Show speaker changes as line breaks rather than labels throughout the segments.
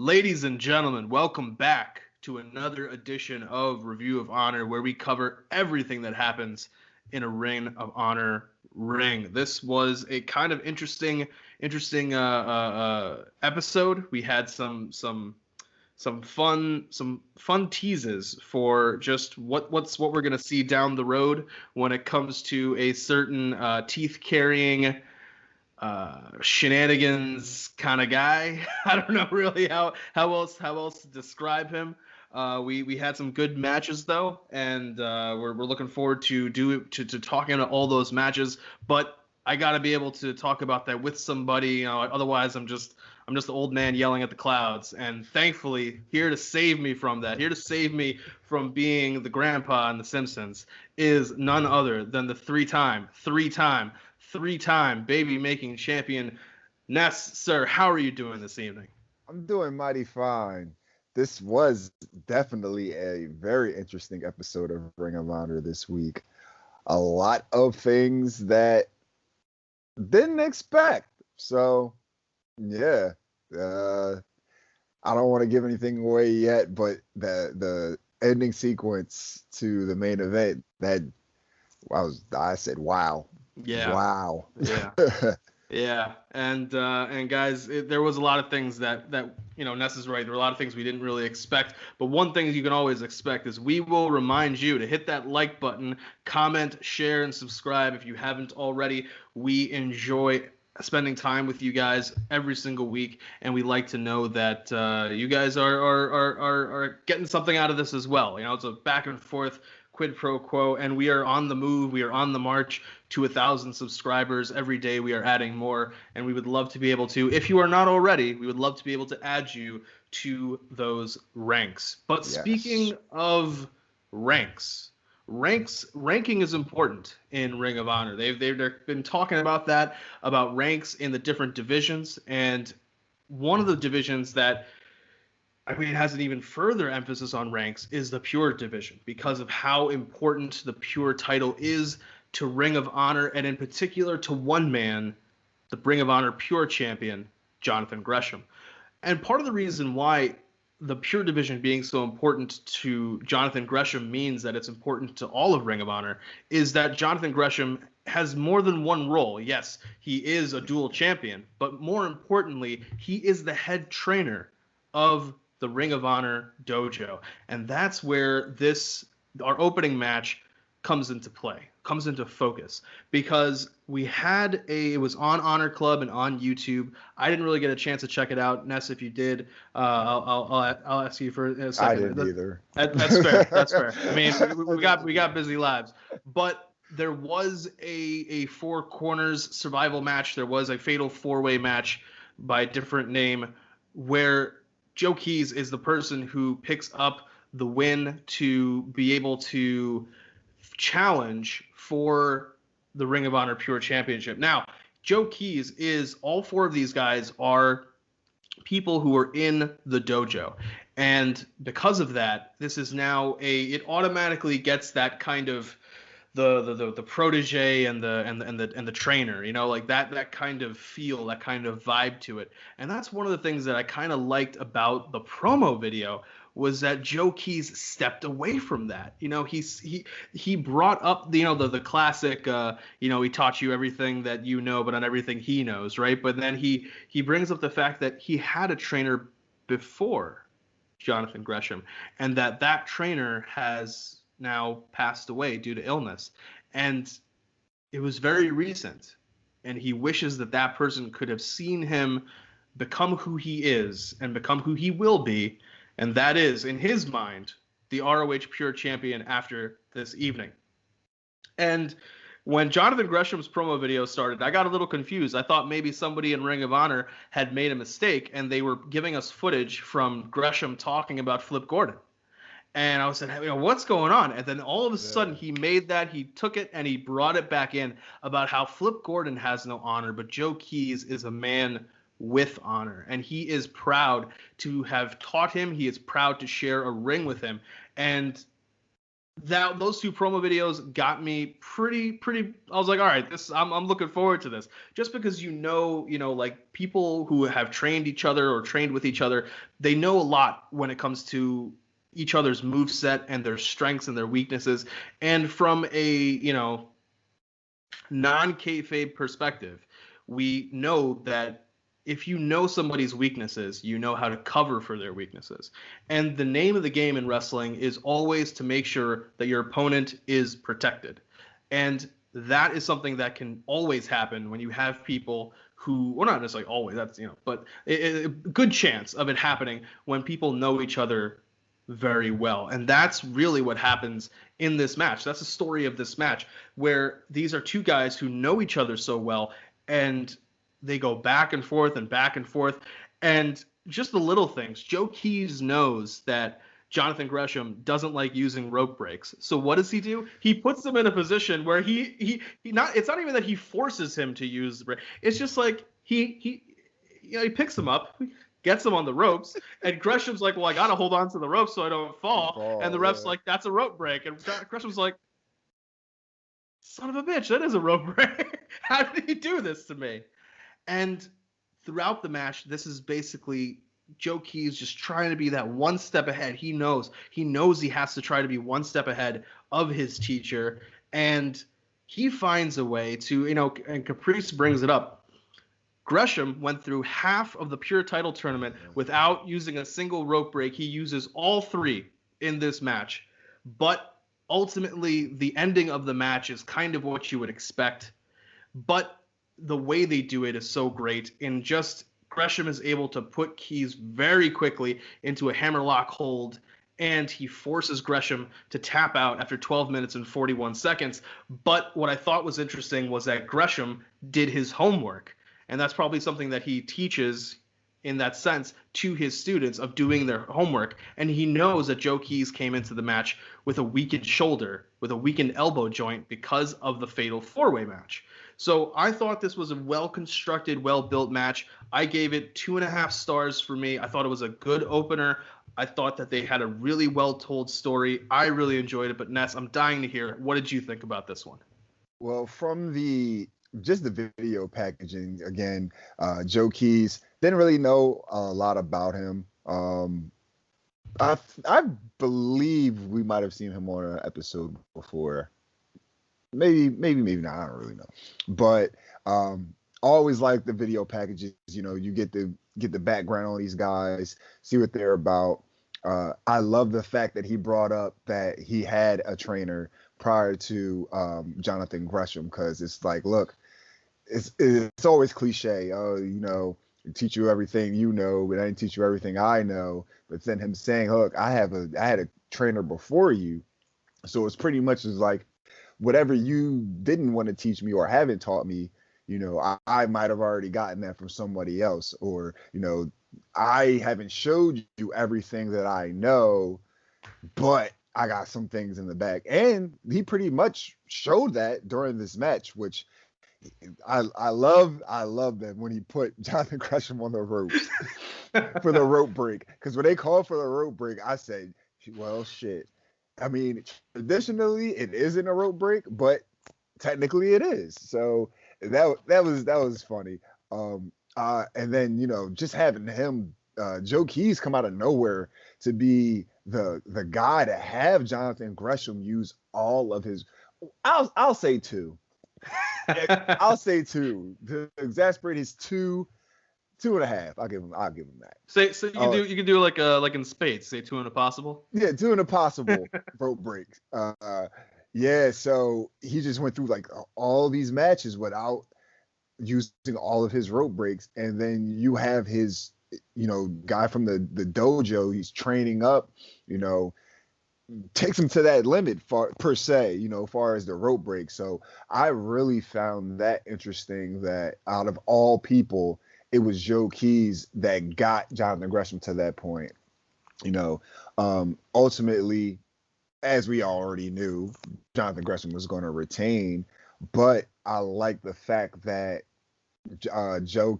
Ladies and gentlemen, welcome back to another edition of Review of Honor, where we cover everything that happens in a Ring of Honor ring. This was a kind of interesting episode. We had some fun teases for just what we're gonna see down the road when it comes to a certain teeth carrying shenanigans kind of guy. I don't know really how else to describe him. We had some good matches though, and we're looking forward to talking about all those matches. But I got to be able to talk about that with somebody. Otherwise I'm just the old man yelling at the clouds. And thankfully, here to save me from that, here to save me from being the grandpa in The Simpsons, is none other than the three-time baby-making champion, Ness. Sir, how are you doing this evening?
I'm doing mighty fine. This was definitely a very interesting episode of Ring of Honor this week. A lot of things that didn't expect. So, yeah. I don't want to give anything away yet, but the ending sequence to the main event, I said, wow.
Yeah.
Wow.
Yeah. Yeah, and guys, there was a lot of things that Ness is right. There were a lot of things we didn't really expect, but one thing you can always expect is we will remind you to hit that like button, comment, share, and subscribe if you haven't already. We enjoy spending time with you guys every single week, and we like to know that you guys are getting something out of this as well. It's a back and forth quid pro quo, and we are on the move. We are on the march to 1,000 subscribers every day. We are adding more, and we would love to be able to, if you are not already, we would love to be able to add you to those ranks. But
Yes.
Speaking of ranking is important in Ring of Honor. They've been talking about that, about ranks in the different divisions, and one of the divisions that it has an even further emphasis on ranks is the Pure division, because of how important the Pure title is to Ring of Honor, and in particular to one man, the Ring of Honor Pure champion, Jonathan Gresham. And part of the reason why the Pure division being so important to Jonathan Gresham means that it's important to all of Ring of Honor is that Jonathan Gresham has more than one role. Yes, he is a dual champion, but more importantly, he is the head trainer of the Ring of Honor dojo. And that's where our opening match comes into play, comes into focus, because it was on Honor Club and on YouTube. I didn't really get a chance to check it out. Ness, if you did, I'll ask you for a second.
I didn't either.
That's fair. That's fair. I mean, we got busy lives, but there was a four corners survival match. There was a fatal four-way match by a different name where Joe Keys is the person who picks up the win to be able to challenge for the Ring of Honor Pure Championship. Now, Joe Keys all four of these guys are people who are in the dojo. And because of that, this is now it automatically gets that kind of the protege and the trainer, like that kind of feel, that kind of vibe to it. And that's one of the things that I kind of liked about the promo video, was that Joe Keys stepped away from that. He brought up the classic he taught you everything that you know, but not everything he knows, right? But then he brings up the fact that he had a trainer before Jonathan Gresham, and that trainer has now passed away due to illness, and it was very recent, and he wishes that person could have seen him become who he is and become who he will be, and that is, in his mind, the ROH Pure Champion after this evening. And when Jonathan Gresham's promo video started, I got a little confused. I thought maybe somebody in Ring of Honor had made a mistake, and they were giving us footage from Gresham talking about Flip Gordon. And I said, what's going on? And then all of a sudden he took it and he brought it back in about how Flip Gordon has no honor, but Joe Keys is a man with honor. And he is proud to have taught him. He is proud to share a ring with him. And those two promo videos got me pretty. I was like, all right, I'm looking forward to this, just because like people who have trained each other or trained with each other, they know a lot when it comes to each other's moveset and their strengths and their weaknesses, and from a non-kayfabe perspective, we know that if you know somebody's weaknesses, you know how to cover for their weaknesses. And the name of the game in wrestling is always to make sure that your opponent is protected. And that is something that can always happen when you have people who, well, not necessarily always, that's, but a good chance of it happening when people know each other very well. And that's really what happens in this match. That's the story of this match, where these are two guys who know each other so well, and they go back and forth and back and forth. And just the little things. Joe Keys knows that Jonathan Gresham doesn't like using rope breaks. So what does he do? He puts him in a position where he not, it's not even that he forces him to use the break. It's just like he picks him up, gets him on the ropes, and Gresham's like, well, I gotta hold on to the rope so I don't fall. And the ref's like, that's a rope break. And Gresham's like, son of a bitch, that is a rope break. How did he do this to me? And throughout the match, this is basically Joe Keys just trying to be that one step ahead. He knows he has to try to be one step ahead of his teacher, and he finds a way to, and Caprice brings it up. Gresham went through half of the pure title tournament without using a single rope break. He uses all three in this match. But ultimately, the ending of the match is kind of what you would expect. But the way they do it is so great. And just Gresham is able to put Keys very quickly into a hammerlock hold, and he forces Gresham to tap out after 12 minutes and 41 seconds. But what I thought was interesting was that Gresham did his homework. And that's probably something that he teaches in that sense to his students, of doing their homework. And he knows that Joe Keys came into the match with a weakened shoulder, with a weakened elbow joint because of the fatal four-way match. So I thought this was a well-constructed, well-built match. I gave it 2.5 stars for me. I thought it was a good opener. I thought that they had a really well-told story. I really enjoyed it. But Ness, I'm dying to hear, what did you think about this one?
Well, from just the video packaging, again, Joe Keys, didn't really know a lot about him. I believe we might have seen him on an episode before. Maybe not. I don't really know. But always like the video packages. You get the background on these guys, see what they're about. I love the fact that he brought up that he had a trainer prior to Jonathan Gresham, because it's like, look, it's always cliche. Oh, teach you everything you know, but I didn't teach you everything I know. But then him saying, look, I had a trainer before you, so it's pretty much as like, whatever you didn't want to teach me or haven't taught me, I might have already gotten that from somebody else, or I haven't showed you everything that I know, but I got some things in the back. And he pretty much showed that during this match, which I love that when he put Jonathan Gresham on the ropes for the rope break. Because when they called for the rope break, I said, well, shit. I mean, traditionally it isn't a rope break, but technically it is. So that was funny. And then just having him, Joe Keys, come out of nowhere to be the guy to have Jonathan Gresham use all of his. I'll say two. I'll say two. To exasperate his 2.5. I'll give him that.
So you can do like in spades. Say 2 impossible.
Yeah, 2 impossible rope breaks. Yeah. So he just went through like all these matches without using all of his rope breaks, and then you have his guy from the dojo. He's training up. Takes him to that limit per se. Far as the rope break. So I really found that interesting. That out of all people, it was Joe Keys that got Jonathan Gresham to that point. Ultimately, as we already knew, Jonathan Gresham was going to retain, but I like the fact that Joe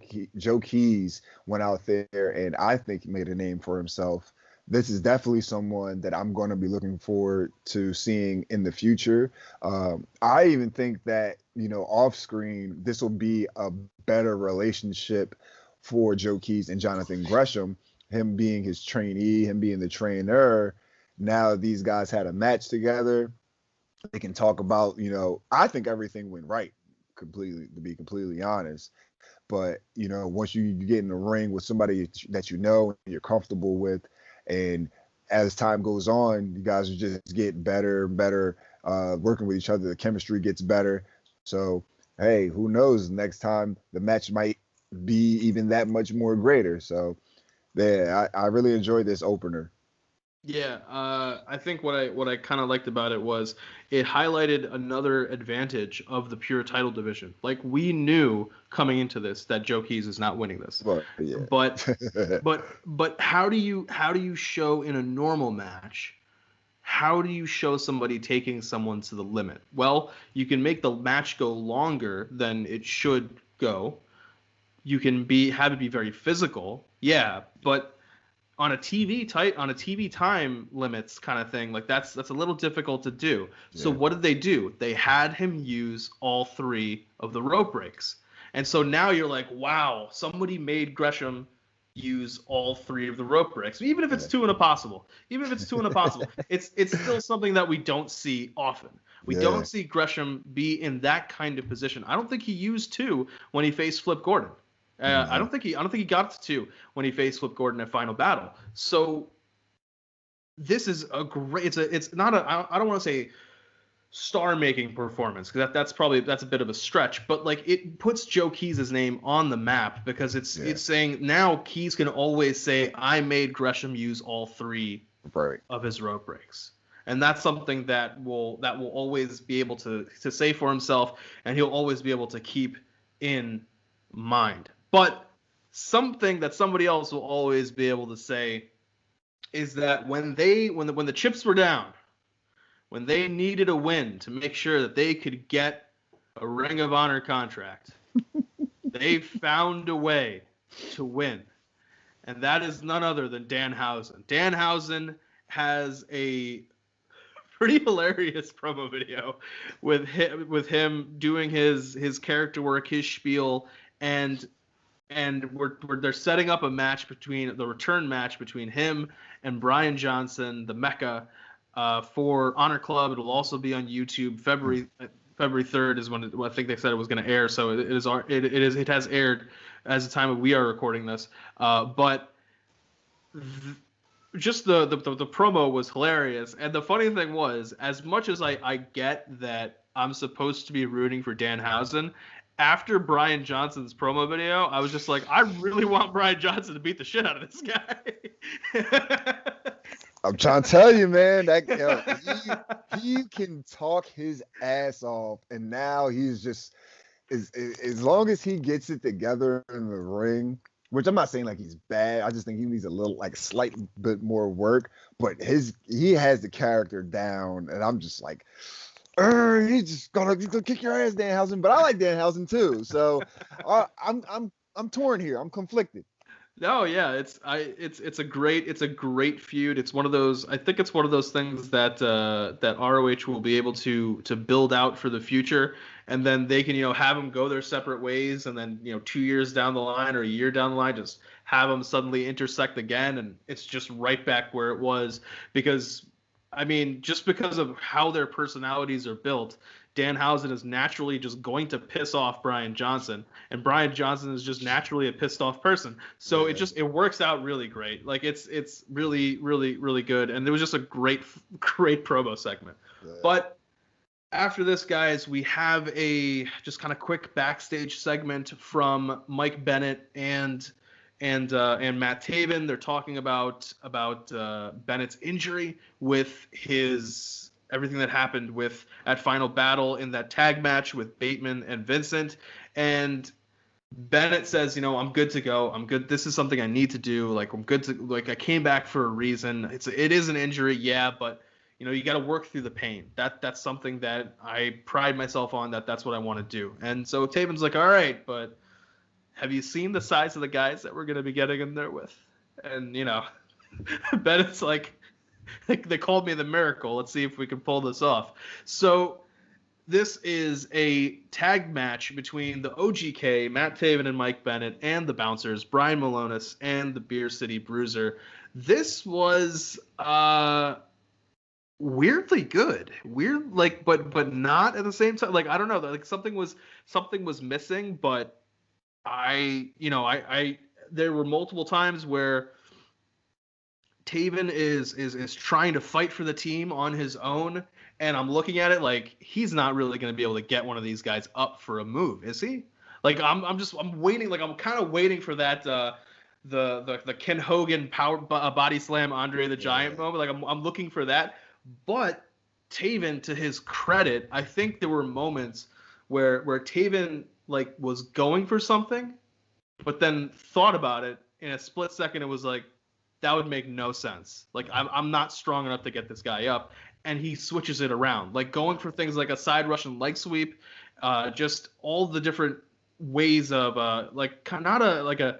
Keys went out there and I think he made a name for himself this is definitely someone that I'm going to be looking forward to seeing in the future. I even think that, off screen, this will be a better relationship for Joe Keys and Jonathan Gresham, him being his trainee, him being the trainer. Now these guys had a match together. They can talk about, I think everything went right, completely, to be completely honest. But, once you get in the ring with somebody that and you're comfortable with, and as time goes on, you guys are just getting better and better, working with each other. The chemistry gets better. So, hey, who knows? Next time the match might be even that much more greater. So, yeah, I really enjoyed this opener.
Yeah, I think what I kind of liked about it was it highlighted another advantage of the pure title division. Like, we knew coming into this that Joe Keys is not winning this.
Well, yeah.
But how do you show in a normal match? How do you show somebody taking someone to the limit? Well, you can make the match go longer than it should go. You can have it be very physical. Yeah, but on a TV time limits kind of thing, like that's a little difficult to do. Yeah. So what did they do? They had him use all 3 of the rope breaks. And so now you're like, wow, somebody made Gresham use all 3 of the rope breaks. Even if it's 2 and a possible. It's still something that we don't see often. We don't see Gresham be in that kind of position. I don't think he used 2 when he faced Flip Gordon. I don't think he got to 2 when he faced Flip Gordon at Final Battle. So this is a great. It's not a. I don't want to say star-making performance, because that's a bit of a stretch. But like, it puts Joe Keys' name on the map, because it's saying now Keys can always say, I made Gresham use all 3 of his rope breaks. And that's something that will always be able to say for himself, and he'll always be able to keep in mind. But something that somebody else will always be able to say is that when the chips were down, when they needed a win to make sure that they could get a Ring of Honor contract, they found a way to win. And that is none other than Danhausen. Danhausen has a pretty hilarious promo video with him doing his character work, his spiel, and they're setting up a match the return match between him and Brian Johnson, the Mecca, for Honor Club. It'll also be on YouTube. February 3rd is when I think they said it was going to air. So it has aired as the time we are recording this. But just the promo was hilarious. And the funny thing was, as much as I get that I'm supposed to be rooting for Danhausen, after Brian Johnson's promo video, I was just like, I really want Brian Johnson to beat the shit out of this guy.
I'm trying to tell you, man, that he can talk his ass off, and now he's just as long as he gets it together in the ring, which I'm not saying like he's bad. I just think he needs a little, like, slight bit more work, but he has the character down, and I'm just like, he's just gonna kick your ass, Danhausen. But I like Danhausen too, so I'm torn here. I'm conflicted.
No, yeah, it's a great feud. It's one of those. I think it's one of those things that ROH will be able to build out for the future, and then they can have them go their separate ways, and then 2 years down the line or a year down the line, just have them suddenly intersect again, and it's just right back where it was. Because I mean, just because of how their personalities are built, Danhausen is naturally just going to piss off Brian Johnson, and Brian Johnson is just naturally a pissed off person. So it works out really great. Like, it's really, really, really good. And there was just a great promo segment. Yeah. But after this, guys, we have a just kind of quick backstage segment from Mike Bennett and Matt Taven. They're talking about Bennett's injury with everything that happened at Final Battle in that tag match with Bateman and Vincent. And Bennett says, I'm good to go. I'm good. This is something I need to do. Like, I'm good to, like, I came back for a reason. It is an injury, yeah, but you got to work through the pain. That's something that I pride myself on. That's what I want to do. And so Taven's like, all right, but have you seen the size of the guys that we're going to be getting in there with? And Bennett's like, they called me the Miracle. Let's see if we can pull this off. So this is a tag match between the OGK, Matt Taven and Mike Bennett, and the Bouncers, Brian Malonis and the Beer City Bruiser. This was weirdly good. Weird, like, but not at the same time. Like, I don't know. Like, something was missing. But I there were multiple times where Taven is trying to fight for the team on his own, and I'm looking at it like he's not really going to be able to get one of these guys up for a move, is he? Like, I'm waiting. Like, I'm kind of waiting for that the Ken Hogan body slam Andre the Giant moment. Like, I'm looking for that. But Taven, to his credit, I think there were moments where Taven like was going for something, but then thought about it in a split second. It was like, that would make no sense. Like, I'm not strong enough to get this guy up. And he switches it around, like going for things like a side Russian leg sweep, just all the different ways of like not a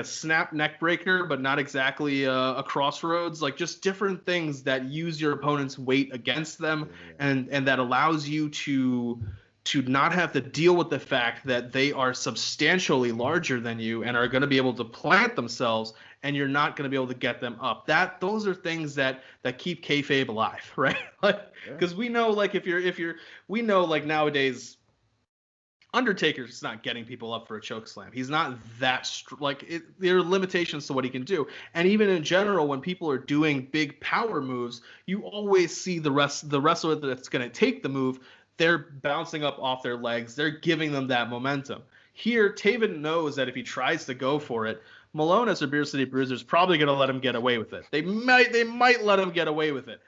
snap neck breaker, but not exactly a crossroads, like just different things that use your opponent's weight against them, and that allows you to not have to deal with the fact that they are substantially larger than you and are going to be able to plant themselves, and you're not going to be able to get them up. Those are things that keep kayfabe alive, right? Like, because we know, like, we know, like, nowadays, Undertaker's not getting people up for a choke slam. He's not that there are limitations to what he can do. And even in general, when people are doing big power moves, you always see the wrestler that's going to take the move, they're bouncing up off their legs. They're giving them that momentum. Here, Taven knows that if he tries to go for it, Malonis or Beer City Bruiser is probably going to let him get away with it. They might let him get away with it.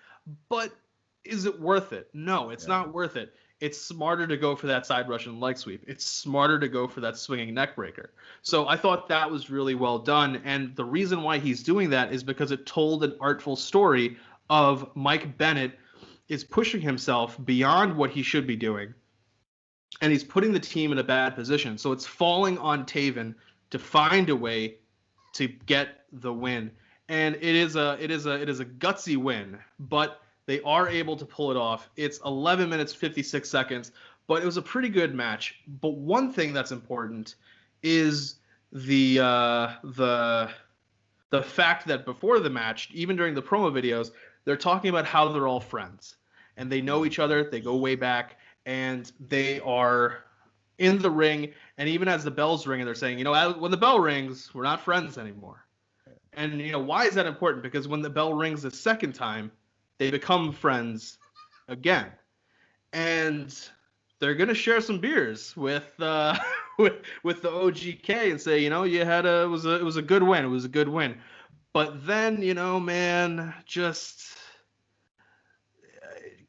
But is it worth it? No, it's not worth it. It's smarter to go for that side Russian leg sweep. It's smarter to go for that swinging neck breaker. So I thought that was really well done. And the reason why he's doing that is because it told an artful story of Mike Bennett is pushing himself beyond what he should be doing. And he's putting the team in a bad position. So it's falling on Taven to find a way to get the win. And it is a gutsy win, but they are able to pull it off. It's 11 minutes, 56 seconds, but it was a pretty good match. But one thing that's important is the fact that before the match, even during the promo videos, they're talking about how they're all friends. And they know each other, they go way back, and they are in the ring. And even as the bell's ringing, they're saying, when the bell rings, we're not friends anymore. And, why is that important? Because when the bell rings the second time, they become friends again, and they're gonna share some beers with the OGK and say, it was a good win. It was a good win. But then, man, just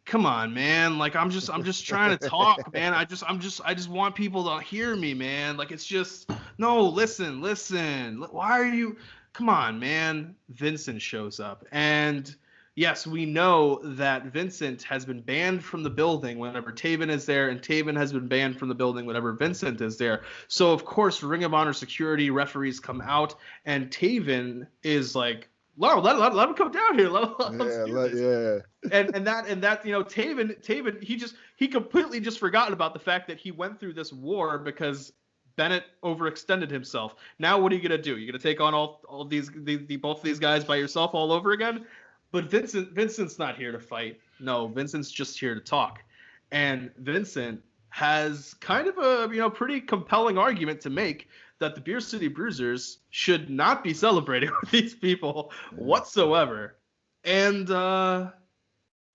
come on, man. Like, I'm just trying to talk, man. I just want people to hear me, man. Like, it's just, no, listen. Why are you? Come on, man. Vincent shows up, and yes, we know that Vincent has been banned from the building whenever Taven is there, and Taven has been banned from the building whenever Vincent is there. So, of course, Ring of Honor security referees come out, and Taven is like, "Wow, let him come down here. Let him do this." And that Taven, he completely just forgotten about the fact that he went through this war because Bennett overextended himself. Now, what are you gonna do? You're gonna take on all these both of these guys by yourself all over again? But Vincent's not here to fight. No, Vincent's just here to talk. And Vincent has kind of a pretty compelling argument to make that the Beer City Bruisers should not be celebrating with these people whatsoever. And lo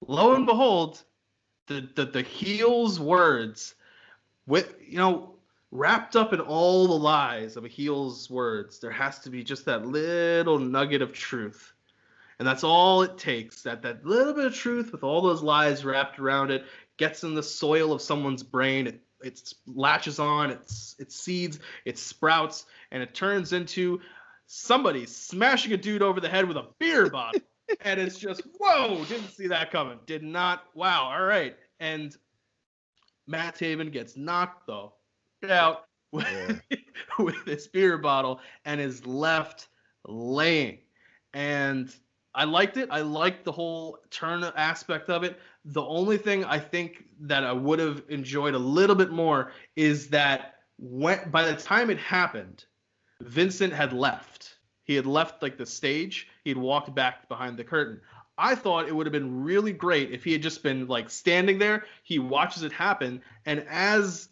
and behold, the heel's words, with wrapped up in all the lies of a heel's words, there has to be just that little nugget of truth. And that's all it takes. That little bit of truth with all those lies wrapped around it gets in the soil of someone's brain. It latches on, it seeds, it sprouts, and it turns into somebody smashing a dude over the head with a beer bottle. And it's just, whoa, didn't see that coming. Did not, wow, all right. And Matt Taven gets knocked, though, out with this beer bottle and is left laying. and I liked it. I liked the whole turn aspect of it. The only thing I think that I would have enjoyed a little bit more is that by the time it happened, Vincent had left. He had left like the stage. He had walked back behind the curtain. I thought it would have been really great if he had just been like standing there. He watches it happen, and as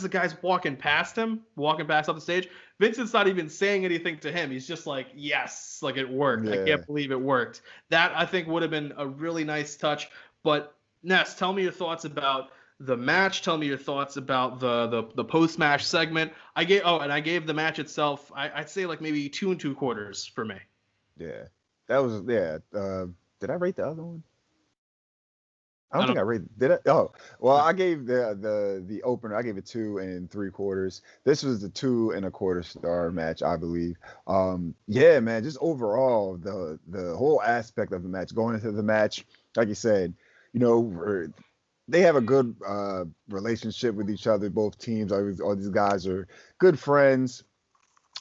the guy's walking past him, walking past off the stage, Vincent's not even saying anything to him. He's just like, yes, like it worked.
Yeah.
I can't believe it worked. That I think would have been a really nice touch. But Ness, tell me your thoughts about the match. Tell me your thoughts about the post match segment. I gave the match itself. I'd say like maybe 2 2/4 for me.
Yeah, that was did I rate the other one? I don't think I rated. Did I? Oh, well, I gave the opener. I gave it 2 3/4. This was the 2 1/4 star match, I believe. Yeah, man, just overall the whole aspect of the match, going into the match, like you said, they have a good relationship with each other. Both teams, all these guys are good friends.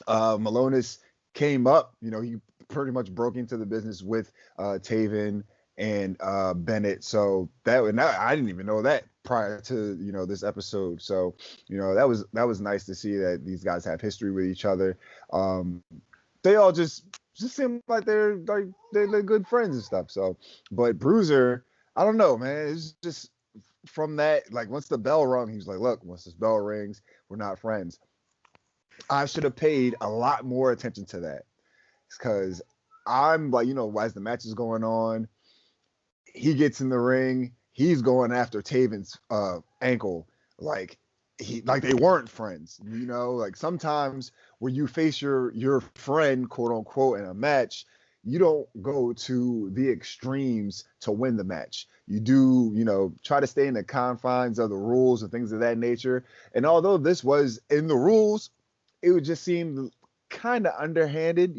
Malonis came up, he pretty much broke into the business with Taven and Bennett. So I didn't even know that prior to this episode. So that was nice to see that these guys have history with each other. They all just seem like they're good friends and stuff. So, but Bruiser, I don't know, man. It's just from that, like once the bell rung, he was like, look, once this bell rings, we're not friends. I should have paid a lot more attention to that, because I'm like, as the match is going on, he gets in the ring, he's going after Taven's ankle like they weren't friends. Like sometimes when you face your friend, quote unquote, in a match, you don't go to the extremes to win the match. You do, try to stay in the confines of the rules and things of that nature. And although this was in the rules, it would just seem kind of underhanded.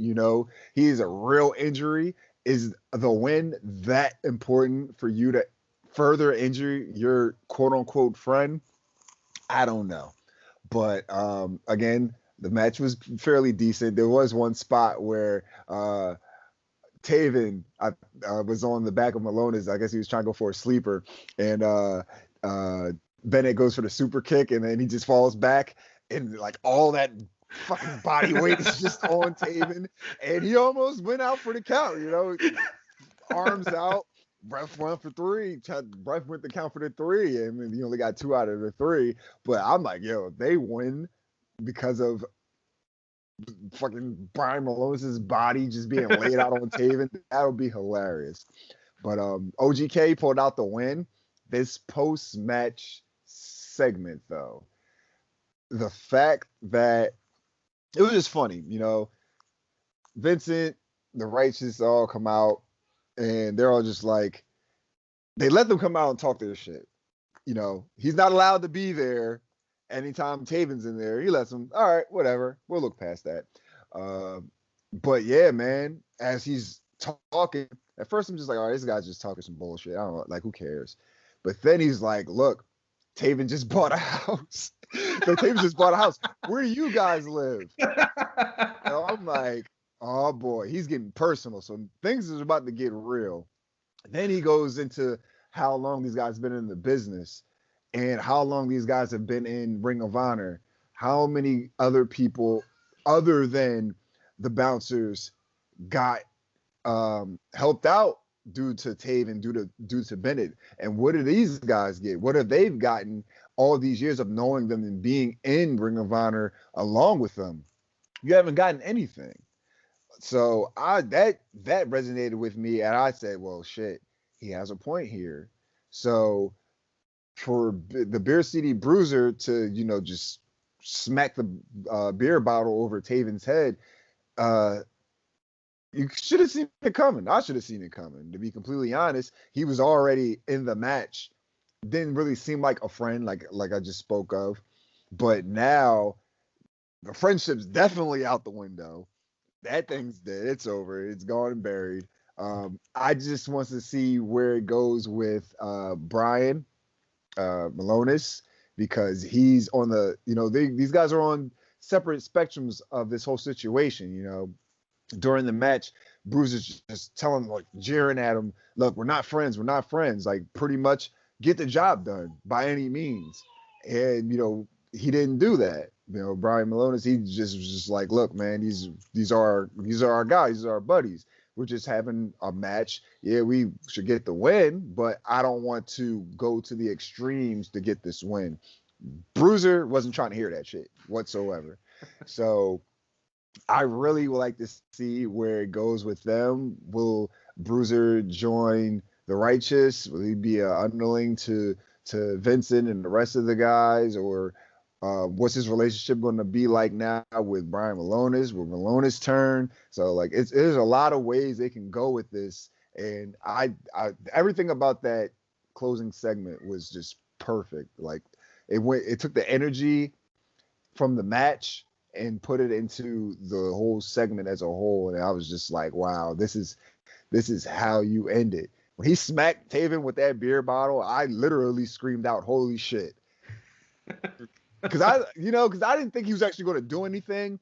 He's a real injury. Is the win that important for you to further injure your quote unquote friend? I don't know. But again, the match was fairly decent. There was one spot where Taven was on the back of Malonis. I guess he was trying to go for a sleeper, and Bennett goes for the super kick, and then he just falls back, and like all that fucking body weight is just on Taven, and he almost went out for the count. Arms out, ref went for 3. Ref went to count for the 3, and he only got 2 out of the 3. But I'm like, yo, if they win because of fucking Brian Malonis' body just being laid out on Taven, that would be hilarious. But OGK pulled out the win. This post-match segment, though, the fact that it was just funny, Vincent, the Righteous all come out, and they're all just like, they let them come out and talk their shit. He's not allowed to be there. Anytime Taven's in there, he lets him. All right, whatever. We'll look past that. But yeah, man, as he's talking, at first I'm just like, all right, this guy's just talking some bullshit. I don't know, like, who cares? But then he's like, look, Taven just bought a house. Taven just bought a house. Where do you guys live? I'm like, oh boy, he's getting personal. So things is about to get real. Then he goes into how long these guys have been in the business and how long these guys have been in Ring of Honor. How many other people other than the bouncers got helped out due to Taven, due to Bennett? And what do these guys get? What have they gotten all these years of knowing them and being in Ring of Honor along with them? You haven't gotten anything. So that resonated with me, and I said, well, shit, he has a point here. So for the Beer City Bruiser to, just smack the beer bottle over Taven's head, you should have seen it coming. I should have seen it coming. To be completely honest, he was already in the match. Didn't really seem like a friend, like I just spoke of. But now the friendship's definitely out the window. That thing's dead. It's over. It's gone and buried. I just want to see where it goes with Brian Malonis, because he's on the, these guys are on separate spectrums of this whole situation. During the match, Bruiser's just telling, like, jeering at him, look, we're not friends, like, pretty much get the job done by any means. And, he didn't do that. Brian Malonis, he just was just like, look, man, these are our guys, these are our buddies. We're just having a match. Yeah, we should get the win, but I don't want to go to the extremes to get this win. Bruiser wasn't trying to hear that shit whatsoever. So I really would like to see where it goes with them. Will Bruiser join the Righteous? Will he be an underling to Vincent and the rest of the guys? Or what's his relationship going to be like now with Brian Malonis? Will Malonis turn? So, like, there's a lot of ways they can go with this. And I everything about that closing segment was just perfect. Like, it took the energy from the match and put it into the whole segment as a whole. And I was just like, wow, this is how you end it. When he smacked Taven with that beer bottle, I literally screamed out, holy shit. Because I didn't think he was actually going to do anything.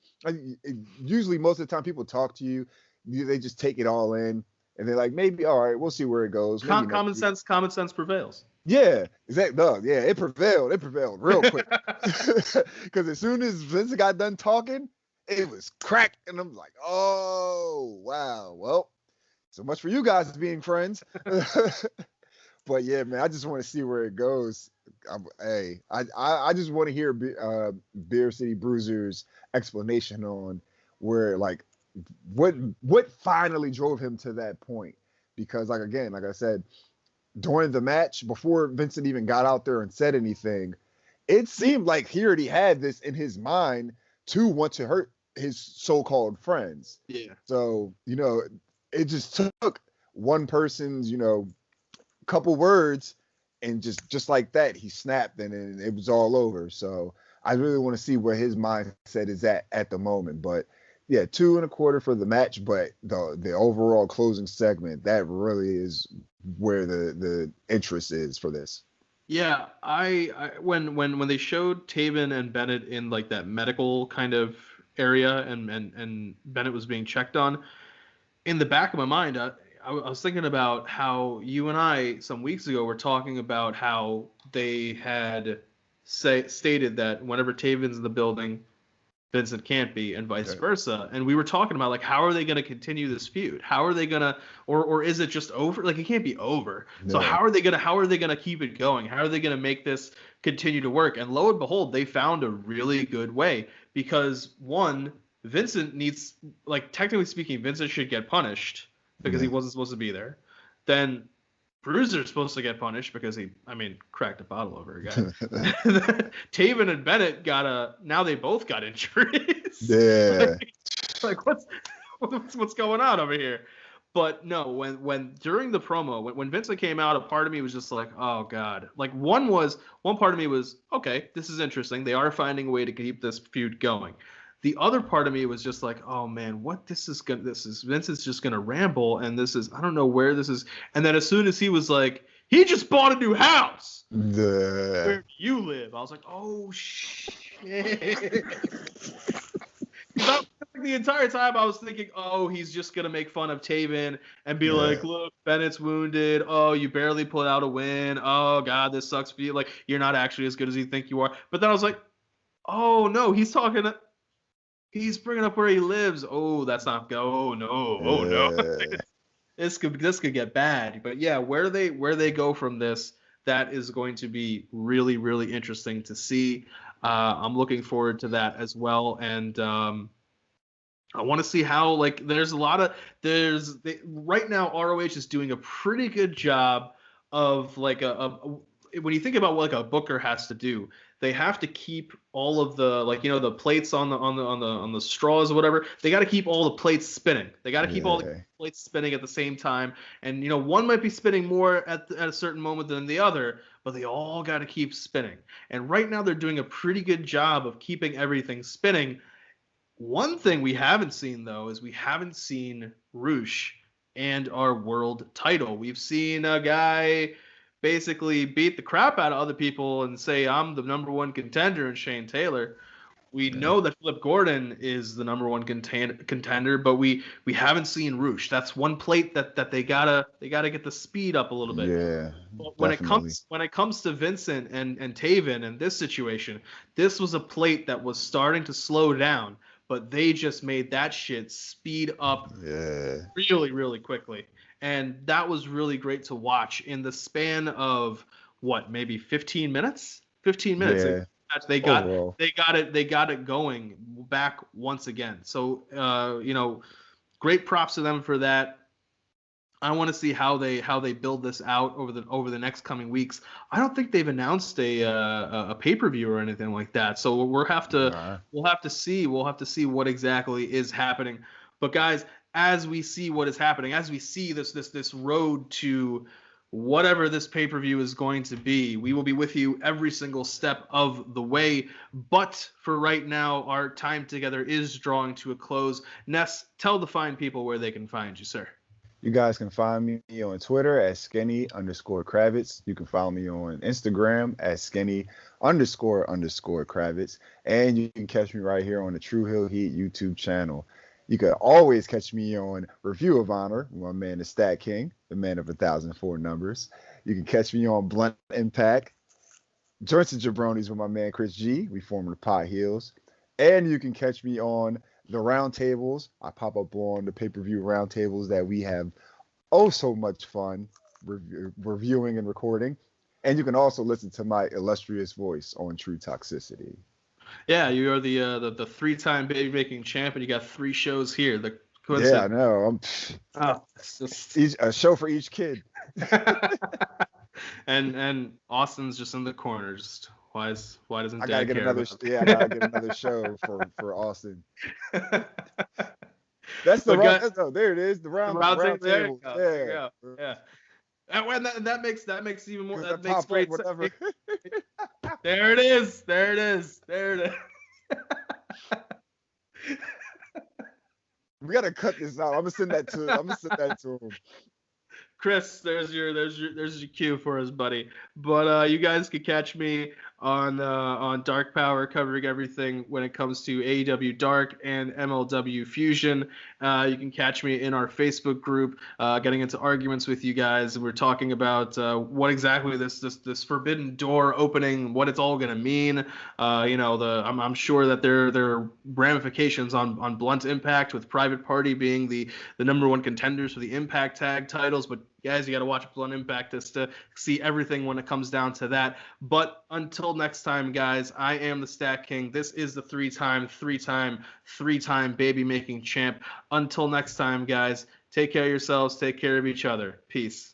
Usually most of the time people talk to you, they just take it all in. And they're like, maybe, all right, we'll see where it goes.
Common sense prevails.
Yeah, exactly. Yeah, it prevailed real quick. Because as soon as Vince got done talking, it was cracked, and I'm like, oh wow, well, so much for you guys being friends. But yeah, man, I just want to see where it goes. I just want to hear Beer City Bruiser's explanation on where, like, what finally drove him to that point. Because, like I said, during the match, before Vincent even got out there and said anything, it seemed like he already had this in his mind to want to hurt his so-called friends.
Yeah.
So, it just took one person's, couple words, and just like that, he snapped, and it was all over. So I really want to see where his mindset is at the moment. But yeah, 2 1/4 for the match, but the overall closing segment, that really is where the interest is for this.
Yeah, when they showed Taven and Bennett in, like, that medical kind of area, and Bennett was being checked on, in the back of my mind, I was thinking about how you and I some weeks ago were talking about how they had stated that whenever Taven's in the building, Vincent can't be, and vice versa. And we were talking about, like, how are they going to continue this feud? How are they going to, or is it just over? Like, it can't be over. No. So how are they going to keep it going? How are they going to make this continue to work? And lo and behold, they found a really good way, because one, Vincent needs, like, technically speaking, Vincent should get punished because he wasn't supposed to be there. Then Bruiser's supposed to get punished because he, cracked a bottle over a guy. Taven and Bennett now they both got injuries.
Yeah.
like what's going on over here? But no, when during the promo, when Vincent came out, a part of me was just like, oh God. Like, one part of me was, okay, this is interesting. They are finding a way to keep this feud going. The other part of me was just like, oh man, Vince is just gonna ramble, and I don't know where this is. And then as soon as he was like, he just bought a new house. Where do you live? I was like, oh shit. The entire time I was thinking, oh, he's just gonna make fun of Taven and be like, look, Bennett's wounded. Oh, you barely pulled out a win. Oh God, this sucks for you. Like, you're not actually as good as you think you are. But then I was like, oh no, he's bringing up where he lives. Oh, that's not go. Oh no. Oh no. This could get bad. But yeah, where they go from this, that is going to be really, really interesting to see. I'm looking forward to that as well. And I want to see how, like, right now ROH is doing a pretty good job of, like, when you think about what, like, a booker has to do, they have to keep all of the, like, the plates on the straws or whatever. They got to keep all the plates spinning. They got to keep all the plates spinning at the same time. And one might be spinning more at a certain moment than the other, but they all got to keep spinning. And right now they're doing a pretty good job of keeping everything spinning. One thing we haven't seen, though, is we haven't seen Roosh and our world title. We've seen a guy basically beat the crap out of other people and say, I'm the number one contender in Shane Taylor. We know that Flip Gordon is the number one contender, but we haven't seen Roosh. That's one plate that they gotta get the speed up a little bit.
Yeah,
but when it comes to Vincent and Taven and this situation, this was a plate that was starting to slow down, but they just made that shit speed up really, really quickly. And that was really great to watch in the span of what, maybe 15 minutes? 15 minutes.
Yeah.
They got it going back once again. So great props to them for that. I want to see how they build this out over the next coming weeks. I don't think they've announced a pay-per-view or anything like that. So we'll have to see what exactly is happening. But guys, as we see what is happening, as we see this road to whatever this pay-per-view is going to be, we will be with you every single step of the way. But for right now, our time together is drawing to a close. Ness, tell the fine people where they can find you, sir.
You guys can find me on Twitter at skinny_Kravitz. You can follow me on Instagram at skinny__Kravitz. And you can catch me right here on the True Hill Heat YouTube channel. You can always catch me on Review of Honor, my man, the Stat King, the man of 1,004 numbers. You can catch me on Blunt Impact, Joints and Jabronis with my man Chris G. We form the Pot Heels. And you can catch me on the roundtables. I pop up on the pay-per-view roundtables that we have so much fun reviewing and recording. And you can also listen to my illustrious voice on True Toxicity.
Yeah, you are the 3-time baby making champ, and you got 3 shows here.
Yeah, I know.
It's just
a show for each kid.
and Austin's just in the corner. Just why doesn't Dad
I gotta get
care
another?
about
Yeah, I gotta get another show for Austin. That's the round. There it is. The round table.
Yeah. And that makes even more. That makes
great sense.
There it is.
We gotta cut this out. I'm gonna send that to him.
Chris, there's your cue for us, buddy. But you guys can catch me on Dark Power, covering everything when it comes to AEW Dark and MLW Fusion. You can catch me in our Facebook group, getting into arguments with you guys. We're talking about what exactly this forbidden door opening, what it's all gonna mean. I'm sure that there are ramifications on Blunt Impact, with Private Party being the number one contenders for the Impact Tag titles. But guys, you got to watch Blunt Impact just to see everything when it comes down to that. But until next time, guys, I am the Stat King. This is the three-time baby-making champ. Until next time, guys, take care of yourselves. Take care of each other. Peace.